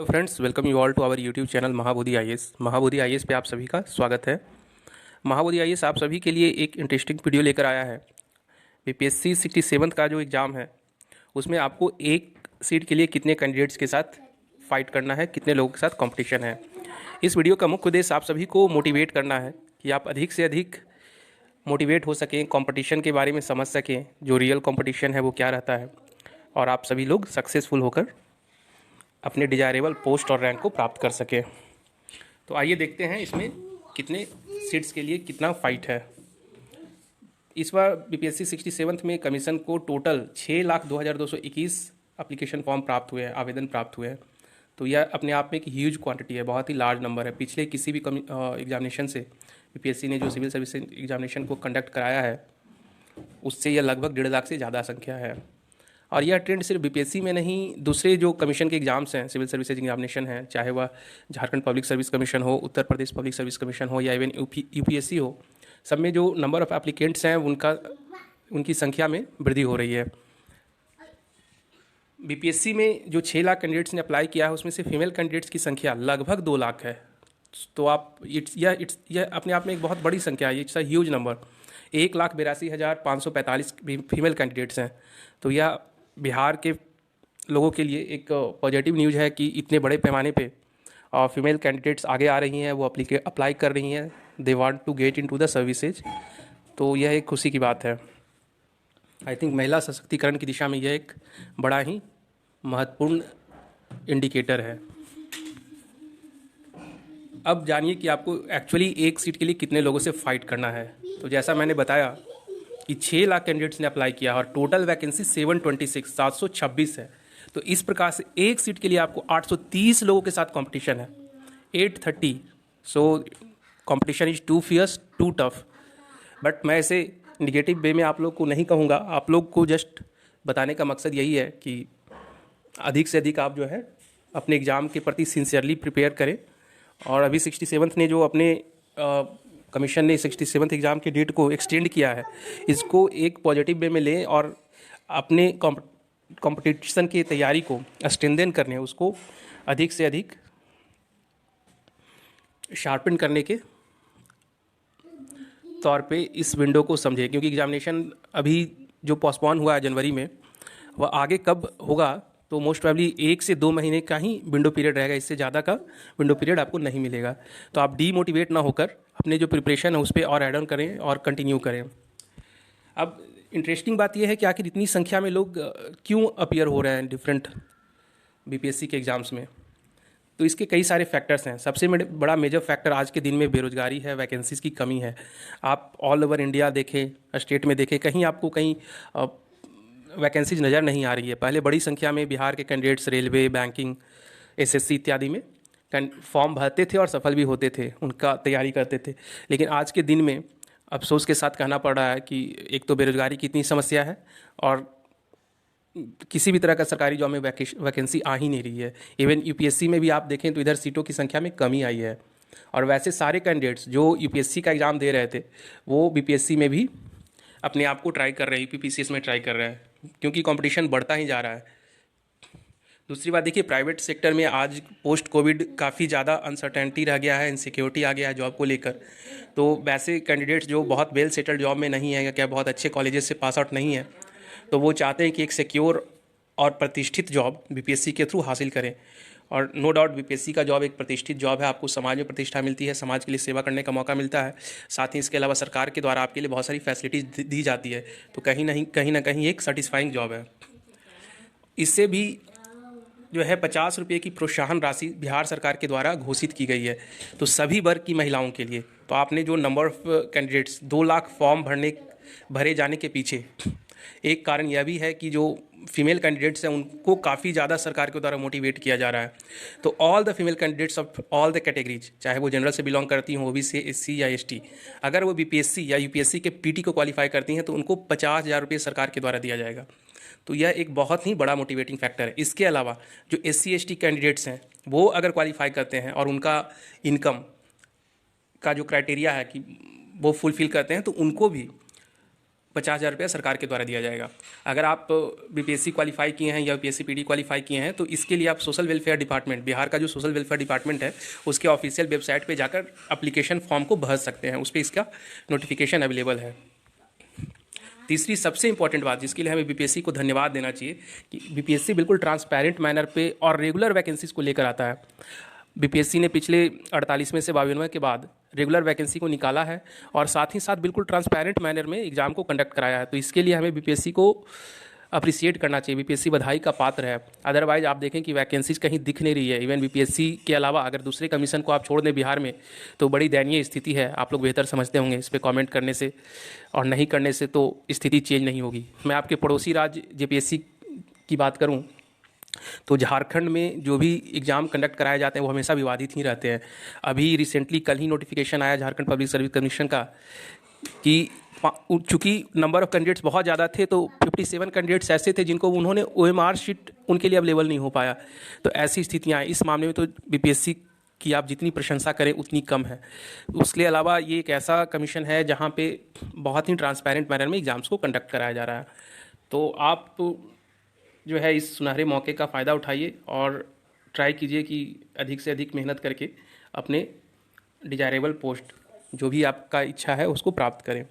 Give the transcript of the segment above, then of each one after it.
Hello friends, welcome you all to our YouTube channel Mahabodhi IAS. Mahabodhi IAS पे आप सभी का स्वागत है। महाबोधि आईएएस आप सभी के लिए एक इंटरेस्टिंग वीडियो लेकर आया है। बीपीएससी 67 का जो एग्ज़ाम है उसमें आपको एक सीट के लिए कितने कैंडिडेट्स के साथ फाइट करना है, कितने लोगों के साथ कंपटीशन है। इस वीडियो का मुख्य उद्देश्य आप सभी को मोटिवेट करना है कि आप अधिक से अधिक मोटिवेट हो सकें, कंपटीशन के बारे में समझ सकें, जो रियल कंपटीशन है वो क्या रहता है, और आप सभी लोग सक्सेसफुल होकर अपने डिजायरेबल पोस्ट और रैंक को प्राप्त कर सके। तो आइए देखते हैं इसमें कितने सीट्स के लिए कितना फाइट है। इस बार बीपीएससी 67 में कमीशन को टोटल 6,02,221 एप्लीकेशन फॉर्म प्राप्त हुए हैं, आवेदन प्राप्त हुए हैं। तो यह अपने आप में एक ह्यूज क्वांटिटी है, बहुत ही लार्ज नंबर है। पिछले किसी भी एग्जामिनेशन से बीपीएससी ने जो सिविल सर्विस एग्जामिनेशन को कंडक्ट कराया है उससे यह लगभग 1.5 लाख से ज़्यादा संख्या है। और यह ट्रेंड सिर्फ बीपीएससी में नहीं, दूसरे जो कमीशन के एग्जाम्स हैं, सिविल सर्विसेज एग्जामिनेशन हैं, चाहे वह झारखंड पब्लिक सर्विस कमीशन हो, Uttar Pradesh public service commission हो या इवन यूपीएससी हो, सब में जो नंबर ऑफ़ एप्लीकेंट्स हैं उनकी संख्या में वृद्धि हो रही है। बीपीएससी में जो 6 लाख कैंडिडेट्स ने अप्लाई किया है उसमें से फीमेल कैंडिडेट्स की संख्या लगभग 2 लाख है। तो आप यह अपने आप में एक बहुत बड़ी संख्या है, it's a huge number. 1,82,545 female candidates हैं। तो यह बिहार के लोगों के लिए एक पॉजिटिव न्यूज़ है कि इतने बड़े पैमाने पे फीमेल कैंडिडेट्स आगे आ रही हैं, वो अप्लाई कर रही हैं, they want to get into the services. तो यह एक खुशी की बात है। आई थिंक महिला सशक्तिकरण की दिशा में यह एक बड़ा ही महत्वपूर्ण इंडिकेटर है। अब जानिए कि आपको एक्चुअली एक सीट के लिए कितने लोगों से फाइट करना है। तो जैसा मैंने बताया कि 6 लाख कैंडिडेट्स ने अप्लाई किया और टोटल वैकेंसी 726 है। तो इस प्रकार से एक सीट के लिए आपको 830 लोगों के साथ कंपटीशन है, 830। So competition is too fierce, too tough. But मैं इसे निगेटिव वे में आप लोग को नहीं कहूँगा। आप लोग को जस्ट बताने का मकसद यही है कि अधिक से अधिक आप जो है अपने एग्ज़ाम के प्रति सिंसियरली प्रिपेयर करें। और अभी 67 ने जो अपने कमीशन ने 67 एग्ज़ाम के डेट को एक्सटेंड किया है, इसको एक पॉजिटिव वे में लें और अपने कंपटीशन की तैयारी को स्ट्रेंथन करने, उसको अधिक से अधिक शार्पन करने के तौर पे इस विंडो को समझें। क्योंकि एग्जामिनेशन अभी जो पोस्टपोन हुआ है जनवरी में, वह आगे कब होगा तो मोस्ट प्रोबेबली 1 से 2 महीने का ही विंडो पीरियड रहेगा, इससे ज़्यादा का विंडो पीरियड आपको नहीं मिलेगा। तो आप डीमोटिवेट ना होकर अपने जो प्रिपरेशन है उस पर और ऐड ऑन करें और कंटिन्यू करें। अब इंटरेस्टिंग बात यह है कि आखिर इतनी संख्या में लोग क्यों अपीयर हो रहे हैं डिफरेंट बीपीएससी के एग्ज़ाम्स में। तो इसके कई सारे फैक्टर्स हैं। सबसे बड़ा मेजर फैक्टर आज के दिन में बेरोजगारी है, वैकेंसीज़ की कमी है। आप ऑल ओवर इंडिया देखें, स्टेट में देखें, कहीं आपको कहीं वैकेंसीज नज़र नहीं आ रही है। पहले बड़ी संख्या में बिहार के कैंडिडेट्स रेलवे, बैंकिंग, एसएससी इत्यादि में फॉर्म भरते थे और सफल भी होते थे, उनका तैयारी करते थे। लेकिन आज के दिन में अफसोस के साथ कहना पड़ रहा है कि एक तो बेरोजगारी की इतनी समस्या है और किसी भी तरह का सरकारी जॉब में वैकेंसी आ ही नहीं रही है। इवन यूपीएससी में भी आप देखें तो इधर सीटों की संख्या में कमी आई है। और वैसे सारे कैंडिडेट्स जो यूपीएससी का एग्ज़ाम दे रहे थे वो बीपीएससी में भी अपने आप को ट्राई कर रहे हैं, यूपीपीसीएस में ट्राई कर रहे हैं, क्योंकि कंपटीशन बढ़ता ही जा रहा है। दूसरी बात देखिए, प्राइवेट सेक्टर में आज पोस्ट कोविड काफ़ी ज़्यादा अनसर्टेनिटी रह गया है, इनसिक्योरिटी आ गया है जॉब को लेकर। तो वैसे कैंडिडेट्स जो बहुत वेल सेटल्ड जॉब में नहीं है या क्या बहुत अच्छे कॉलेजेस से पास आउट नहीं है, तो वो चाहते हैं कि एक सिक्योर और प्रतिष्ठित जॉब बीपीएससी के थ्रू हासिल करें। और नो डाउट बीपीएससी का जॉब एक प्रतिष्ठित जॉब है, आपको समाज में प्रतिष्ठा मिलती है, समाज के लिए सेवा करने का मौका मिलता है। साथ ही इसके अलावा सरकार के द्वारा आपके लिए बहुत सारी फैसिलिटीज़ दी जाती है। तो कहीं ना कहीं एक सेटिस्फाइंग जॉब है। इससे भी जो है 50 रुपये की प्रोत्साहन राशि बिहार सरकार के द्वारा घोषित की गई है, तो सभी वर्ग की महिलाओं के लिए। तो आपने जो number of candidates 2 lakh form भरे जाने के पीछे एक कारण यह भी है कि जो फीमेल कैंडिडेट्स हैं उनको काफ़ी ज़्यादा सरकार के द्वारा मोटिवेट किया जा रहा है। तो all the female candidates of all the categories, चाहे वो जनरल से बिलोंग करती हों, ओबीसी, एससी या एसटी, अगर वो बीपीएससी या यूपीएससी के पीटी को क्वालिफाई करती हैं तो उनको 50,000 रुपये सरकार के द्वारा दिया जाएगा। तो यह एक बहुत ही बड़ा मोटिवेटिंग फैक्टर है। इसके अलावा जो एससी एसटी कैंडिडेट्स हैं वो अगर क्वालिफाई करते हैं और उनका इनकम का जो क्राइटेरिया है कि वो फुलफ़िल करते हैं, तो उनको भी 50,000 रुपया सरकार के द्वारा दिया जाएगा। अगर आप बीपीएससी क्वालिफाई किए हैं या बीपीएससी पीडी क्वालिफाई किए हैं तो इसके लिए आप सोशल वेलफेयर डिपार्टमेंट, बिहार का जो सोशल वेलफेयर डिपार्टमेंट है उसके ऑफिशियल वेबसाइट पे जाकर एप्लीकेशन फॉर्म को भर सकते हैं, उस पर इसका नोटिफिकेशन अवेलेबल है। तीसरी सबसे इंपॉर्टेंट बात जिसके लिए हमें बीपीएससी को धन्यवाद देना चाहिए कि बीपीएससी बिल्कुल ट्रांसपेरेंट मैनर पे और रेगुलर वैकेंसीज को लेकर आता है। बीपीएससी ने पिछले 48वें से 52वें के बाद रेगुलर वैकेंसी को निकाला है और साथ ही साथ बिल्कुल ट्रांसपेरेंट मैनर में एग्ज़ाम को कंडक्ट कराया है। तो इसके लिए हमें बीपीएससी को अप्रिसिएट करना चाहिए, बीपीएससी बधाई का पात्र है। अदरवाइज आप देखें कि वैकेंसीज कहीं दिख नहीं रही है। इवन बीपीएससी के अलावा अगर दूसरे कमीशन को आप छोड़ दें बिहार में तो बड़ी दयनीय स्थिति है। आप लोग बेहतर समझते होंगे, इस पर कमेंट करने से और नहीं करने से तो स्थिति चेंज नहीं होगी। मैं आपके पड़ोसी राज्य जेपीएससी की बात करूँ तो झारखंड में जो भी एग्ज़ाम कंडक्ट कराए जाते हैं वो हमेशा विवादित ही रहते हैं। अभी रिसेंटली कल ही नोटिफिकेशन आया झारखंड पब्लिक सर्विस कमीशन का कि चूँकि नंबर ऑफ़ कैंडिडेट्स बहुत ज़्यादा थे तो 57 कैंडिडेट्स ऐसे थे जिनको उन्होंने ओएमआर शीट उनके लिए अवेलेबल नहीं हो पाया। तो ऐसी स्थितियाँ इस मामले में तो बीपीएससी की आप जितनी प्रशंसा करें उतनी कम है। उसके अलावा ये एक ऐसा कमीशन है जहाँ पे बहुत ही ट्रांसपेरेंट मैनर में एग्ज़ाम्स को कंडक्ट कराया जा रहा है। तो आप जो है इस सुनहरे मौके का फ़ायदा उठाइए और ट्राई कीजिए कि अधिक से अधिक मेहनत करके अपने डिजायरेबल पोस्ट जो भी आपका इच्छा है उसको प्राप्त करें।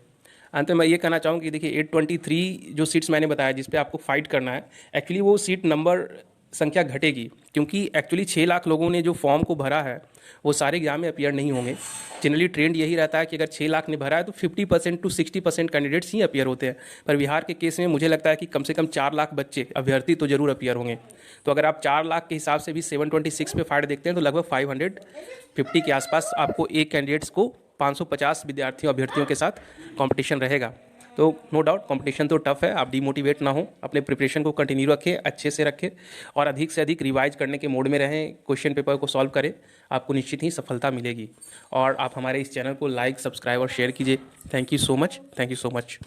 अंत में मैं ये कहना चाहूँ कि देखिए 823 जो सीट्स मैंने बताया जिस पे आपको फाइट करना है, एक्चुअली वो सीट नंबर संख्या घटेगी क्योंकि एक्चुअली 6 लाख लोगों ने जो फॉर्म को भरा है वो सारे एग्जाम में अपीयर नहीं होंगे। जनरली ट्रेंड यही रहता है कि अगर 6 लाख ने भरा है तो 50% टू 60% कैंडिडेट्स ही अपीयर होते हैं, पर बिहार के केस में मुझे लगता है कि कम से कम 4 लाख बच्चे अभ्यर्थी तो जरूर अपीयर होंगे। तो अगर आप 4 लाख के हिसाब से भी 726 पे फाइट देखते हैं तो लगभग 550 के आसपास आपको एक कैंडिडेट्स को 550 विद्यार्थियों अभ्यर्थियों के साथ कंपटीशन रहेगा। तो नो डाउट कंपटीशन तो टफ है, आप डिमोटिवेट ना हो, अपने प्रिपरेशन को कंटिन्यू रखें, अच्छे से रखें और अधिक से अधिक रिवाइज करने के मोड में रहें, क्वेश्चन पेपर को सॉल्व करें, आपको निश्चित ही सफलता मिलेगी। और आप हमारे इस चैनल को लाइक, सब्सक्राइब और शेयर कीजिए। Thank you so much.